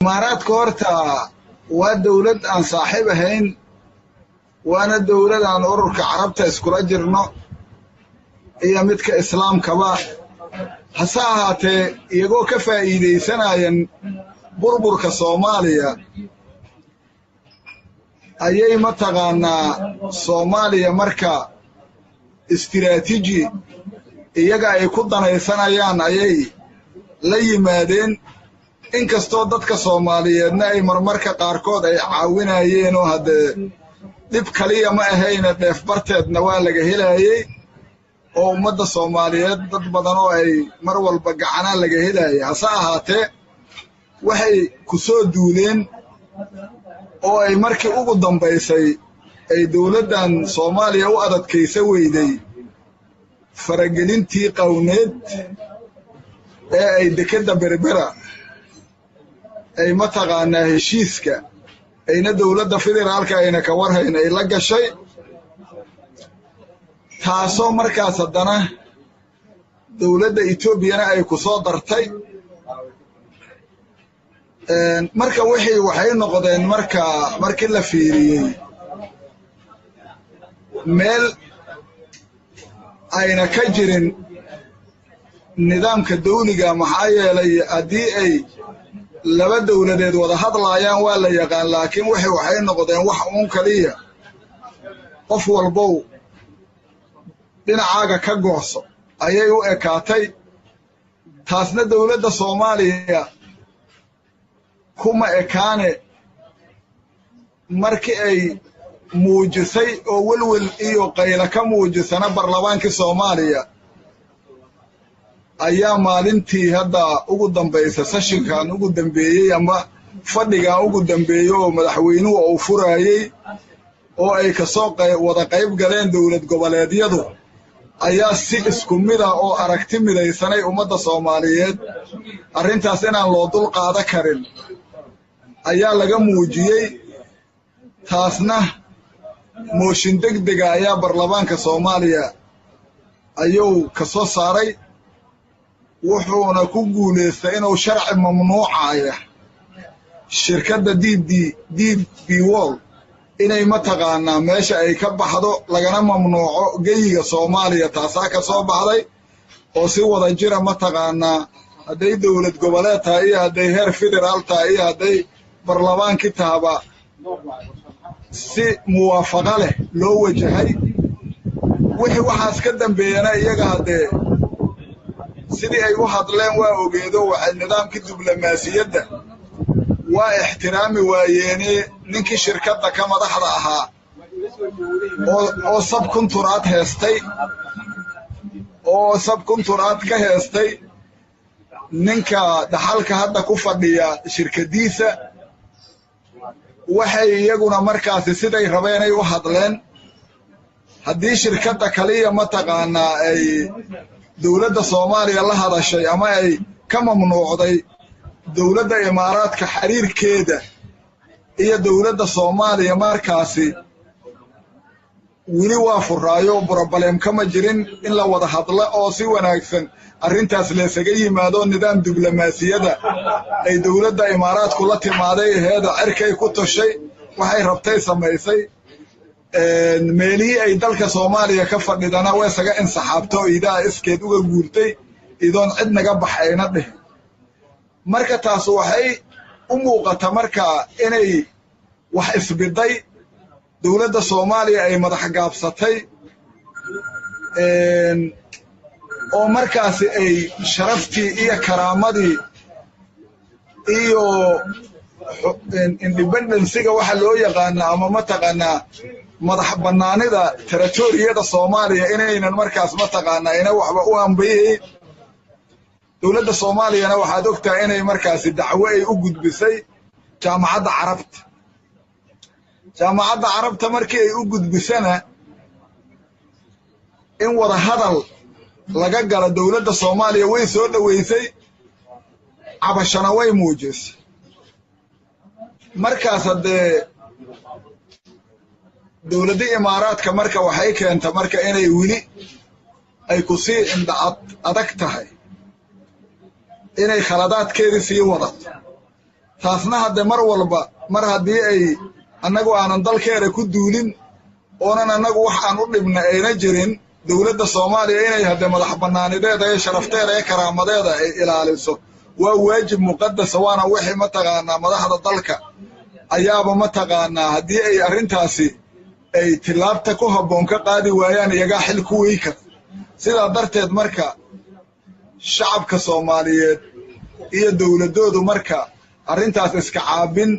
imaaraadka horta waa dawlad aan saaxiib ahayn waana dawlad aan ururka carabta iskula jirno iyo midka islaamkaba hase ahaatee iyagoo ka faa'iidaysanayaan burburka Soomaaliya ayay mataqaanaa Soomaaliya marka istiraatiiji iyaga ay ku danaysanayaan ayay la yimaadeen inkastoo dadka Soomaaliyeedna ay marmarka qaarkood ay caawinayeen oo hadee dib kaliya ma ahayn dheef barteedna waa laga helayay oo ummadda Soomaaliyeed dad badan oo ay mar walba gacana laga helayay hase ahaatee waxay ku soo duuleen oo ay markii ugu dambaysay ay dawladdan Soomaaliya u adadkaysa weyday faragelintii qowneed ee ay dekada berbera ay mataqaanaa heshiiska ayna dawladda federaalka ayna ka warhayn ay la gashay taasoo markaas haddana dawladda Etoobiyana ay ku soo dartay marka waxay noqdeen markii la fiiriyey meel ayna ka jirin nidaamka dawliga maxaa yeelay haddii ay laba dawladeed wada hadlayaan waa la yaqaan laakiin waxay noqdeen wax uun kaliya qof walbow dhinacaaga ka gooso ayay u ekaatay taasna dawladda Soomaaliya kuma ekaane markii ay muujisay oo walwal iyo qayla ka muujisana baarlamaankii Soomaaliya ayaa maalintii hadda ugu dambaysa sessionkan ugu dambeeyay ama fadhiga ugu dambeeyay oo madaxweynuhu uu furayay oo ay ka soo wada qayb galeen dawlad goboleedyadu ayaa si isku mid ah oo aragti midaysanay ummadda Soomaaliyeed arrintaas inaan loo dul qaada karin ayaa laga muujiyay taasna mooshin degdega ayaa baarlamaanka Soomaaliya ayuu ka soo saaray wuxuuna ku guuleystay inuu sharci mamnuucaya shirkadda DP World inay mataqaanaa meesha ay ka baxdo lagana mamnuuco geyiga Soomaaliya taasaa ka soo baxday oo si wada jira mataqaanaa hadday dawlad goboleed tahay iyo hadday heer federaal tahay iyo hadday baarlamaankii tahaba si muwaafaqa leh loo wajahay wixii waxaas ka dambeeyana iyaga hadee sidii ay u hadleen waa ogeedo waxa nidaamkii diblomaasiyadda waa ixtiraami waayeen ninkii shirkadda ka madaxda ahaa oo sabkunturaad heestay oo sabkunturaad ka heestay ninka dhaxalka hadda ku fadhiya shirkadiisa waxay iyaguna markaasi siday rabeen ay u hadleen haddii shirkadda kaliya mataqaanaa ay dawladda Soomaaliya la hadashay ama ay ka mamnuucday dawladda Imaaraadka xiriirkeeda iyo dawladda Soomaaliya markaasi wili waa furaayo problem kama jirin in la wada hadlo oo si wanaagsan arrintaas la isaga yimaado nidaam diblomaasiyada ay dawladda Imaaraadku la timaaday heeda cirkay ku tashay waxay rabtay samaysay meelihii ay dalka Soomaaliya ka fadhidana way isaga insaxaabto idaa iskeed uga guurtay idoon cid naga baxayna dheh marka taas waxay u muuqata marka inay wax isbiday dawladda Soomaaliya ay madax gaabsatay oo markaasi ay sharaftii iyo karaamadii iyo independence-ga waxa loo yaqaan ama mataqaanaa madax banaanida territory-yada Soomaaliya inaynan markaas mataqaanaa ina waxba u ambayay dawladda Soomaaliyana waxaad ogtahay inay markaasi dacwo ay u gudbisay jaamacadda carabta markii ay u gudbisana in wada hadal laga gala dawladda Soomaaliya way soo dhaweysay cabashana way muujisay markaas hadee dawladda Imaaraadka marka waxay keentay marka inay wili ay ku sii adag tahay inay khaladaadkeedii sii wadato taasna hadde mar walba mar haddii ay annagu aanan dalkeeda ku duulin oonan annagu wax aan u dhibna ayna jirin dowladda Soomaaliya inay hadde madax bannaanideeda iyo sharafteeda iyo karaamadeeda ay ilaaliso waa waajib muqaddas waana wixii mataqaanaa madaxda dalka ayaaba mataqaanaa haddii ay arrintaasi ay tilaabta ku habboon ka qaadi waayaan iyagaa xil ku wey kar sidaa darteed marka shacabka Soomaaliyeed iyo dowladoodu marka arrintaas iska caabin